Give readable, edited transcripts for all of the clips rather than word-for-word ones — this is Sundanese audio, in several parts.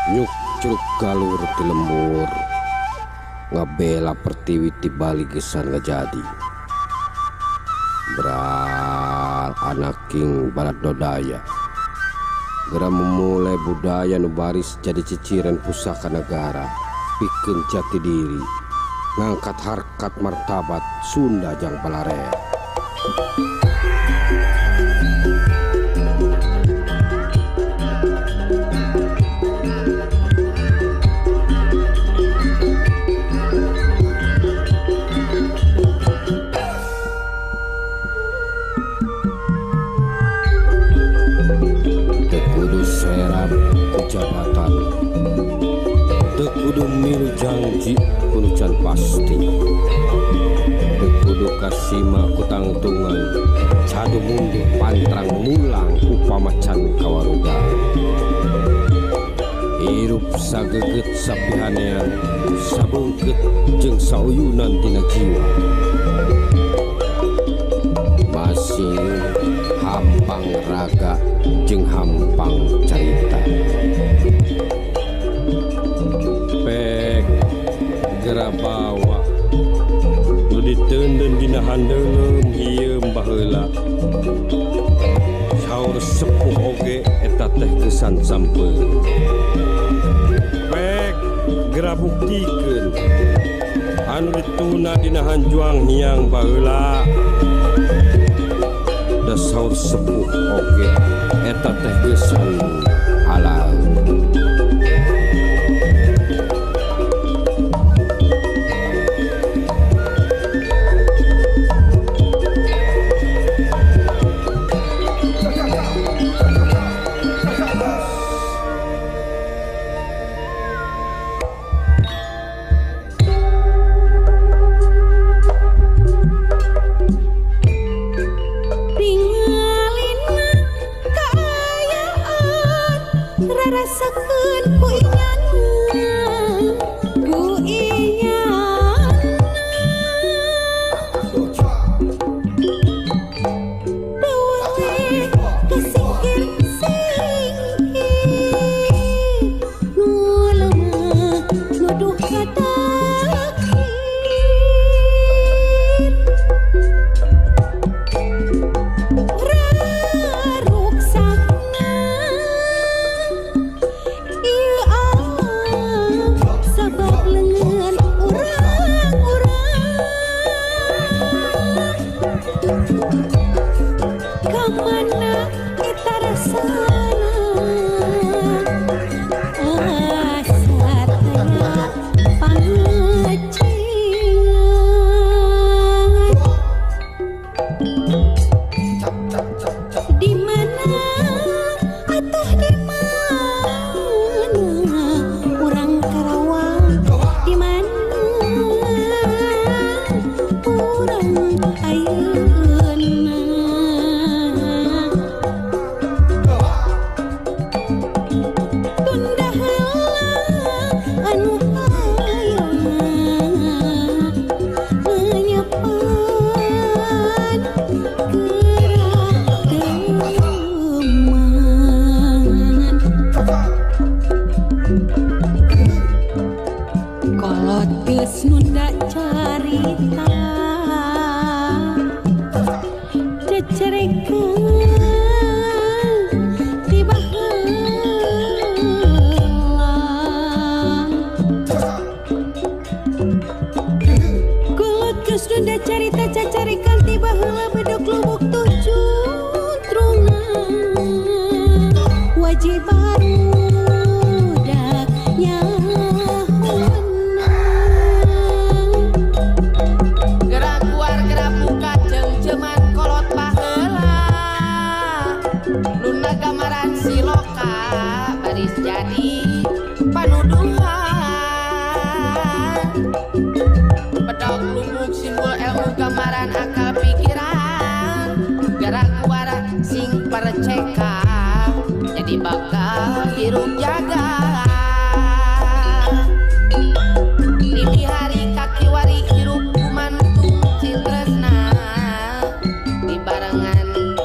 Nyuk curug galur ti lembur ngabela pertiwi ti bali gesan ngajadi beral anak king balad dodaya gera memulai budaya nu baris jadi ciciren pusaka negara pikeun jati diri ngangkat harkat martabat Sunda jang Balarea. Jabatan tekudu milu janji kunucan pasti tekudu kasima kutangtungan cadu mundur pantrang mulang upama can kawaruga hirup sageget sapihanean sabungket jeung sauyunan tina jiwa masih hampang raga jeung hampang carita pek gera bawa nu diteunden dina handeulem ieu baheula saur sepuh oge eta teh kesan sampeun pek gera buktikeun anu dituna dina hanjuang hiang baheula da saur sepuh oge eta teh gesan halal.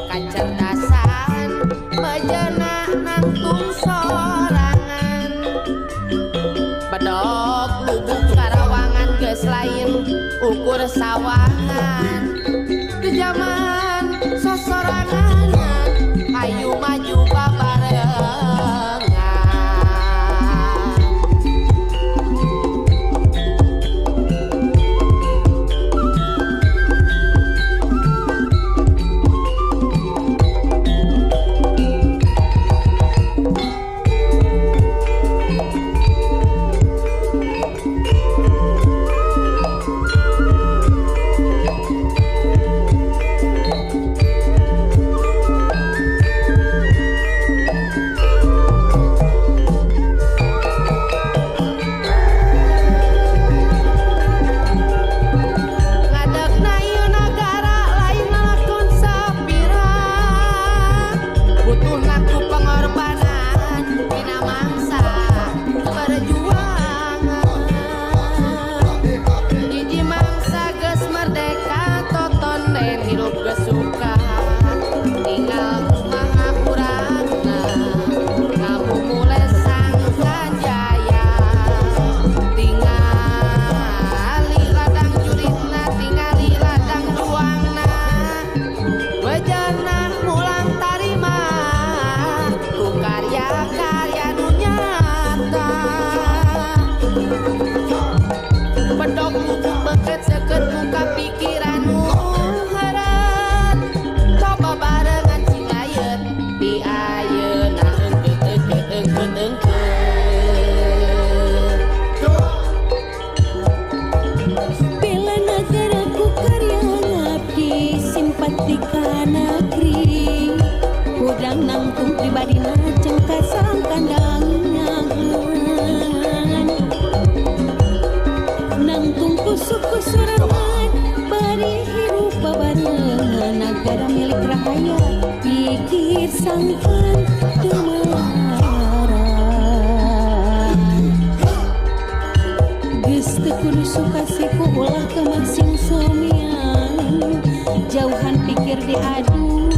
Kacerdasan bejana nangtung sorangan bersawangan di zaman sosorangan ayu maju babarengan. Jauhan pikir diadu